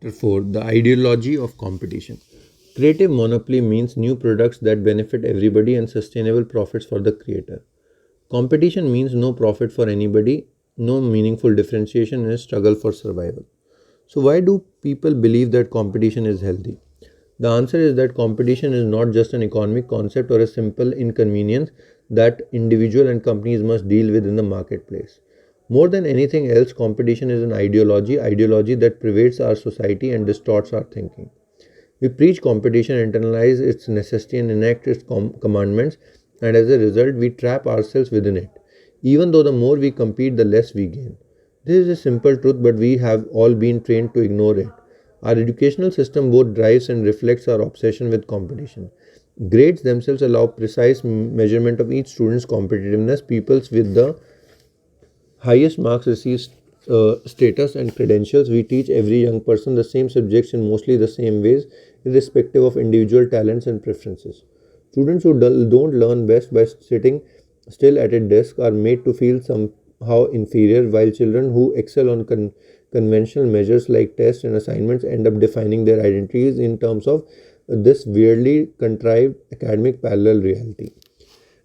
Chapter 4: The Ideology of Competition. Creative monopoly means new products that benefit everybody and sustainable profits for the creator. Competition means no profit for anybody, no meaningful differentiation, and a struggle for survival. So, why do people believe that competition is healthy? The answer is that competition is not just an economic concept or a simple inconvenience that individual and companies must deal with in the marketplace. More than anything else, competition is an ideology that pervades our society and distorts our thinking. We preach competition, internalize its necessity, and enact its commandments, and as a result, we trap ourselves within it. Even though the more we compete, the less we gain. This is a simple truth, but we have all been trained to ignore it. Our educational system both drives and reflects our obsession with competition. Grades themselves allow precise measurement of each student's competitiveness. Peoples with the highest marks receive status and credentials. We teach every young person the same subjects in mostly the same ways, irrespective of individual talents and preferences. Students who don't learn best by sitting still at a desk are made to feel somehow inferior, while children who excel on conventional measures like tests and assignments end up defining their identities in terms of this weirdly contrived academic parallel reality.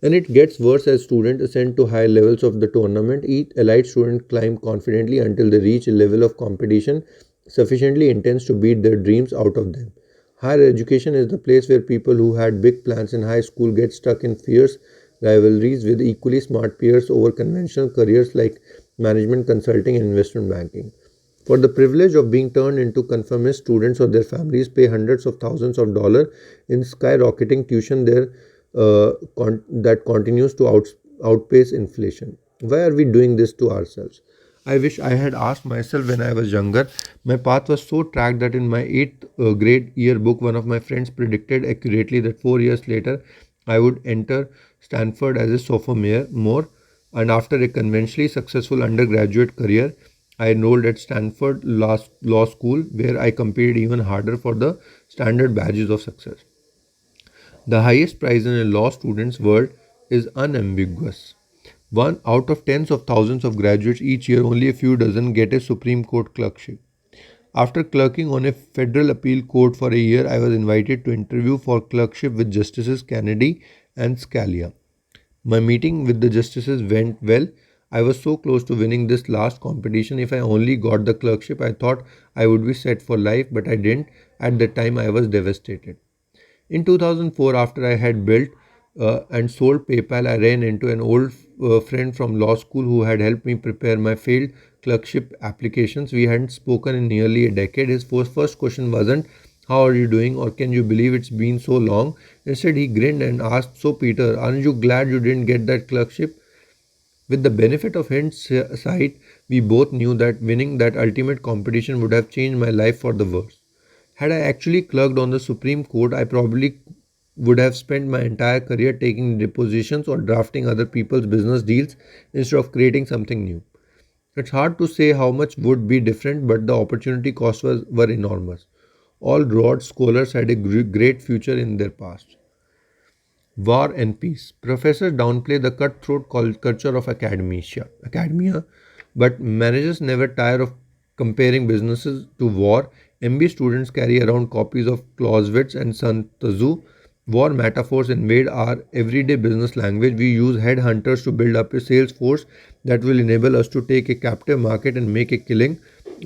And it gets worse as students ascend to higher levels of the tournament. Each elite student climb confidently until they reach a level of competition sufficiently intense to beat their dreams out of them. Higher education is the place where people who had big plans in high school get stuck in fierce rivalries with equally smart peers over conventional careers like management, consulting, and investment banking. For the privilege of being turned into conformist, students or their families pay hundreds of thousands of dollars in skyrocketing tuition that continues to outpace inflation. Why are we doing this to ourselves? I wish I had asked myself when I was younger. My path was so tracked that in my 8th grade yearbook, one of my friends predicted accurately that 4 years later I would enter Stanford as a sophomore, more, and after a conventionally successful undergraduate career, I enrolled at Stanford Law School, where I competed even harder for the standard badges of success. The highest prize in a law student's world is unambiguous. One out of tens of thousands of graduates each year, only a few dozen get a Supreme Court clerkship. After clerking on a federal appeal court for a year, I was invited to interview for clerkship with Justices Kennedy and Scalia. My meeting with the justices went well. I was so close to winning this last competition. If I only got the clerkship, I thought I would be set for life, but I didn't. At that time, I was devastated. In 2004, after I had built and sold PayPal, I ran into an old friend from law school who had helped me prepare my failed clerkship applications. We hadn't spoken in nearly a decade. His first question wasn't, "How are you doing?" or "Can you believe it's been so long?" Instead, he grinned and asked, "So, Peter, aren't you glad you didn't get that clerkship?" With the benefit of hindsight, we both knew that winning that ultimate competition would have changed my life for the worse. Had I actually clerked on the Supreme Court, I probably would have spent my entire career taking depositions or drafting other people's business deals instead of creating something new. It's hard to say how much would be different, but the opportunity costs were enormous. All Rhodes scholars had a great future in their past. War and peace. Professors downplay the cutthroat culture of academia, but managers never tire of comparing businesses to war. MBA students carry around copies of Clausewitz and Sun Tzu. War metaphors invade our everyday business language. We use headhunters to build up a sales force that will enable us to take a captive market and make a killing.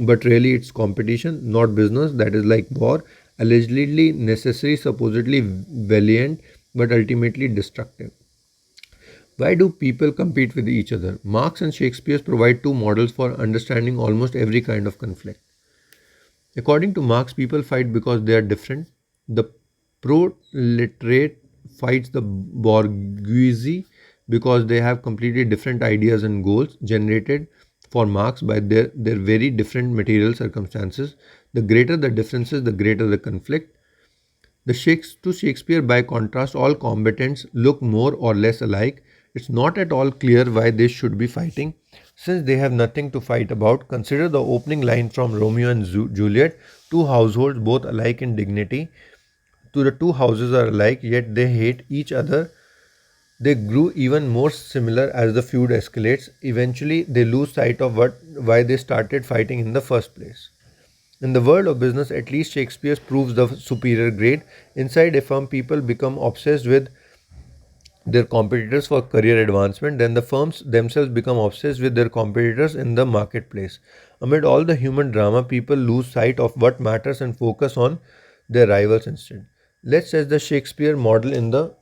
But really, it's competition, not business, that is like war, allegedly necessary, supposedly valiant, but ultimately destructive. Why do people compete with each other? Marx and Shakespeare provide two models for understanding almost every kind of conflict. According to Marx, people fight because they are different. The proletariat fights the bourgeoisie because they have completely different ideas and goals generated for Marx by their very different material circumstances. The greater the differences, the greater the conflict. To Shakespeare, by contrast, all combatants look more or less alike. It's not at all clear why they should be fighting, since they have nothing to fight about. Consider the opening line from Romeo and Juliet: two households, both alike in dignity. To the two houses are alike, yet they hate each other. They grew even more similar as the feud escalates. Eventually, they lose sight of why they started fighting in the first place. In the world of business, at least Shakespeare proves the superior grade. Inside a firm, people become obsessed with their competitors for career advancement, then the firms themselves become obsessed with their competitors in the marketplace. Amid all the human drama, people lose sight of what matters and focus on their rivals instead. Let's test the Shakespeare model in the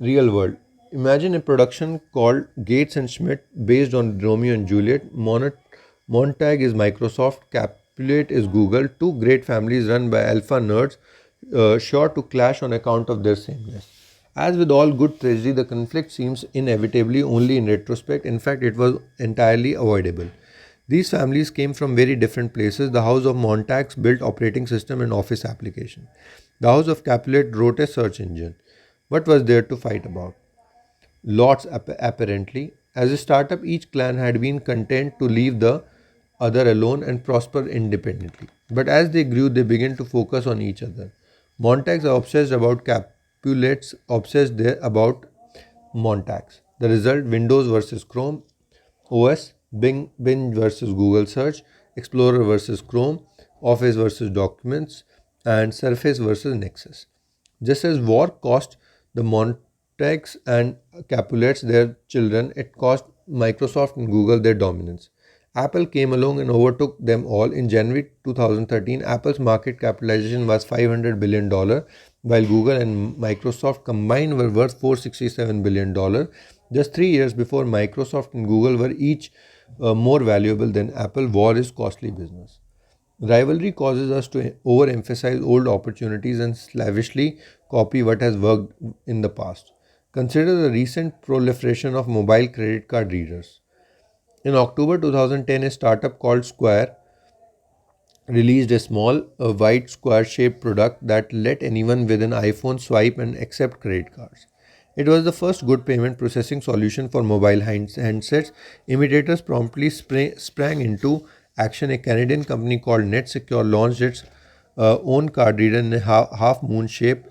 real world. Imagine a production called Gates and Schmidt based on Romeo and Juliet. Montag is Microsoft, Capulet is Google, two great families run by alpha nerds, sure to clash on account of their sameness. As with all good tragedy, the conflict seems inevitably only in retrospect. In fact, it was entirely avoidable. These families came from very different places. The House of Montagu built operating system and office application. The House of Capulet wrote a search engine. What was there to fight about? Lots, apparently. As a startup, each clan had been content to leave the other alone and prosper independently. But as they grew, they began to focus on each other. Montags are obsessed about Capulets, obsessed about Montags. The result: Windows versus Chrome OS, Bing versus Google Search, Explorer versus Chrome, Office versus Documents, and Surface versus Nexus. Just as war cost the Montagues and Capulets their children, it cost Microsoft and Google their dominance. Apple came along and overtook them all. In January 2013, Apple's market capitalization was $500 billion, while Google and Microsoft combined were worth $467 billion. Just 3 years before Microsoft and Google were each more valuable than Apple. War is costly business. Rivalry causes us to overemphasize old opportunities and slavishly copy what has worked in the past. Consider the recent proliferation of mobile credit card readers. In October 2010, a startup called Square released a small, white square shaped product that let anyone with an iPhone swipe and accept credit cards. It was the first good payment processing solution for mobile handsets. Imitators promptly sprang into action. A Canadian company called NetSecure launched its own card reader in a half moon shape.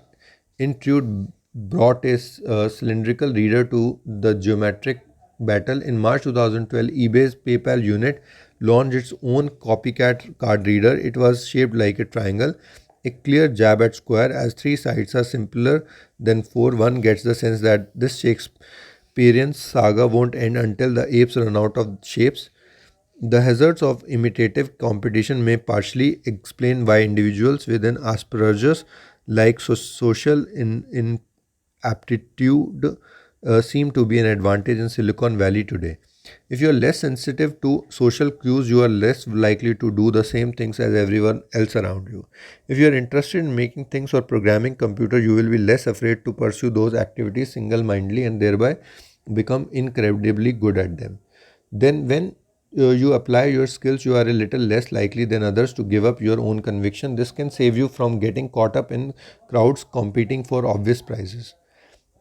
Intrude brought a cylindrical reader to the geometric battle. In March 2012, eBay's PayPal unit launched its own copycat card reader. It was shaped like a triangle, a clear jab at Square. As three sides are simpler than four, one gets the sense that this Shakespearean saga won't end until the apes run out of shapes. The hazards of imitative competition may partially explain why individuals with an Asperger's like social inaptitude seem to be an advantage in Silicon Valley today. If you are less sensitive to social cues, you are less likely to do the same things as everyone else around you. If you are interested in making things or programming computer, you will be less afraid to pursue those activities single-mindedly and thereby become incredibly good at them. Then, when you apply your skills, you are a little less likely than others to give up your own conviction. This can save you from getting caught up in crowds competing for obvious prizes.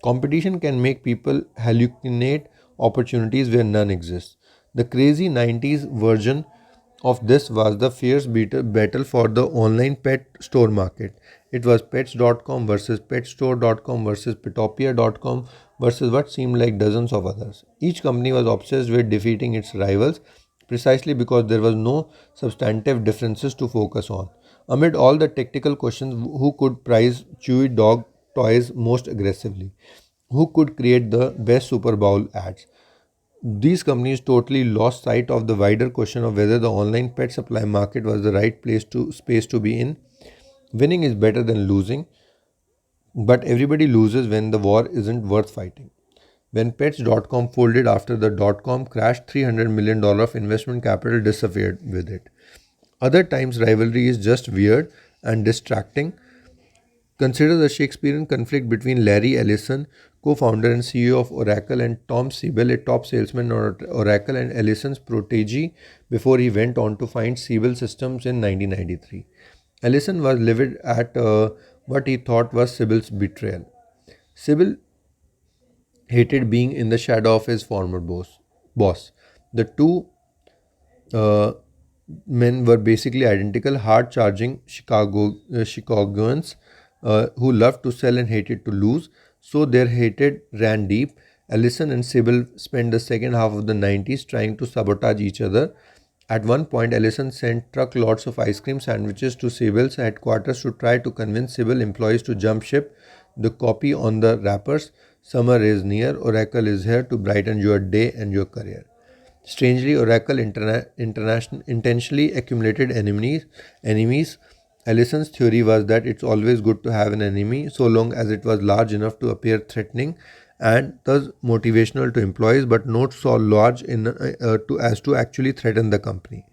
Competition can make people hallucinate opportunities where none exists. The crazy 90s version of this was the fierce battle for the online pet store market. It was pets.com versus petstore.com versus petopia.com versus what seemed like dozens of others. Each company was obsessed with defeating its rivals precisely because there was no substantive differences to focus on. Amid all the technical questions, who could price chewy dog toys most aggressively? Who could create the best Super Bowl ads? These companies totally lost sight of the wider question of whether the online pet supply market was the right space to be in. Winning is better than losing, but everybody loses when the war isn't worth fighting. When Pets.com folded after the dot-com crash, $300 million of investment capital disappeared with it. Other times, rivalry is just weird and distracting. Consider the Shakespearean conflict between Larry Ellison, co-founder and CEO of Oracle, and Tom Siebel, a top salesman at Oracle and Ellison's protege before he went on to find Siebel Systems in 1993. Ellison was livid at what he thought was Siebel's betrayal. Siebel hated being in the shadow of his former boss. The two uh, men were basically identical, hard charging Chicagoans who loved to sell and hated to lose. So their hatred ran deep. Ellison and Sibyl spent the second half of the 90s trying to sabotage each other. At one point, Ellison sent truckloads of ice cream sandwiches to Sibyl's headquarters to try to convince Sibyl employees to jump ship. The copy on the wrappers: "Summer is near, Oracle is here to brighten your day and your career." Strangely, Oracle intentionally accumulated enemies. Ellison's theory was that it's always good to have an enemy so long as it was large enough to appear threatening and thus motivational to employees, but not so large as to actually threaten the company.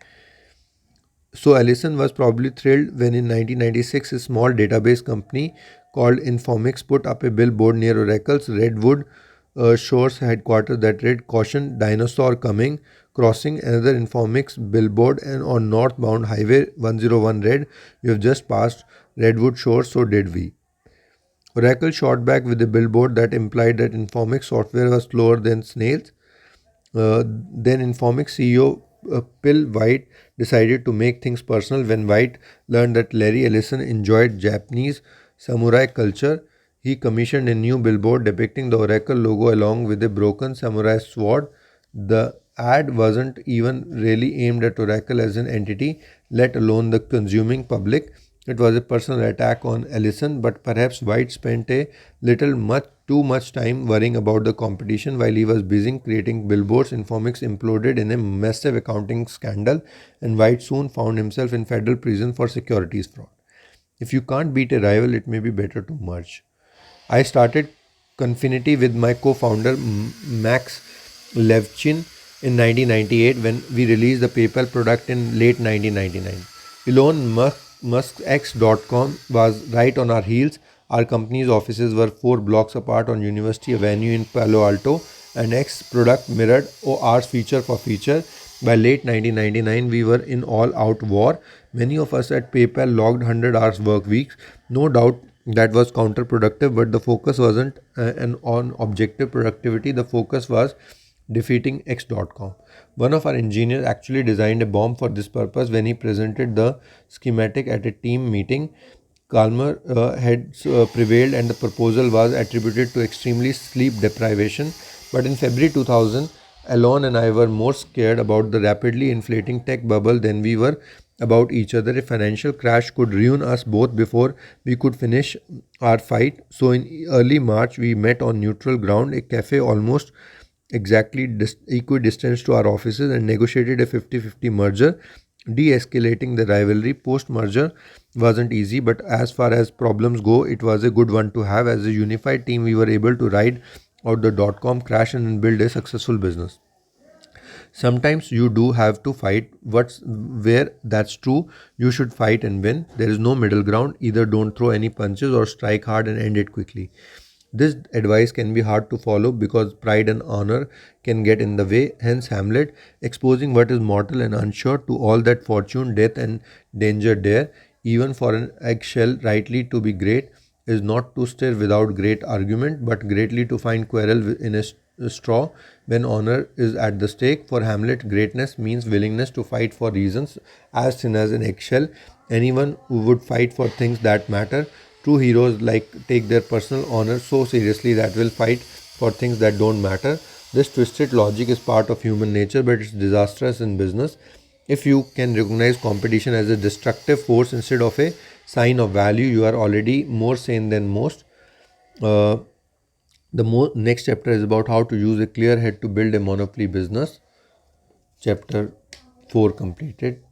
So Ellison was probably thrilled when in 1996 a small database company called Informix put up a billboard near Oracle's Redwood Shores headquarters that read, "Caution, dinosaur coming." Crossing another Informix billboard and on northbound Highway 101 read, "You have just passed Redwood Shores, so did we." Oracle shot back with a billboard that implied that Informix software was slower than snails. Then Informix CEO Bill White decided to make things personal when White learned that Larry Ellison enjoyed Japanese samurai culture. He commissioned a new billboard depicting the Oracle logo along with a broken samurai sword. The ad wasn't even really aimed at Oracle as an entity, let alone the consuming public. It was a personal attack on Ellison, but perhaps White spent a little much too much time worrying about the competition while he was busy creating billboards. Informix imploded in a massive accounting scandal, and White soon found himself in federal prison for securities fraud. If you can't beat a rival, it may be better to merge. I started Confinity with my co-founder Max Levchin in 1998 when we released the PayPal product in late 1999. Elon Musk's X.com was right on our heels. Our company's offices were 4 blocks apart on University Avenue in Palo Alto, and X product mirrored ours feature for feature. By late 1999, we were in all-out war. Many of us at PayPal logged 100 hours work weeks. No doubt that was counterproductive, but the focus wasn't on objective productivity. The focus was defeating X.com. One of our engineers actually designed a bomb for this purpose. When he presented the schematic at a team meeting, calmer heads prevailed and the proposal was attributed to extremely sleep deprivation. But in February 2000, Elon and I were more scared about the rapidly inflating tech bubble than we were about each other. A financial crash could ruin us both before we could finish our fight. So in early March, we met on neutral ground, a cafe almost exactly equidistant to our offices, and negotiated a 50-50 merger, de-escalating the rivalry. Post-merger wasn't easy, but as far as problems go, it was a good one to have. As a unified team, we were able to ride out the dot-com crash and build a successful business. Sometimes you do have to fight. Where that's true, you should fight and win. There is no middle ground. Either don't throw any punches or strike hard and end it quickly. This advice can be hard to follow because pride and honor can get in the way. Hence, Hamlet, exposing what is mortal and unsure to all that fortune, death, and danger dare, even for an eggshell rightly to be great, is not to stir without great argument, but greatly to find quarrel in a straw when honor is at the stake. For Hamlet, greatness means willingness to fight for reasons as thin as an eggshell. Anyone who would fight for things that matter. True heroes take their personal honor so seriously that will fight for things that don't matter. This twisted logic is part of human nature, but it's disastrous in business. If you can recognize competition as a destructive force instead of a sign of value, you are already more sane than most. Uh, the next chapter is about how to use a clear head to build a monopoly business. Chapter 4 completed.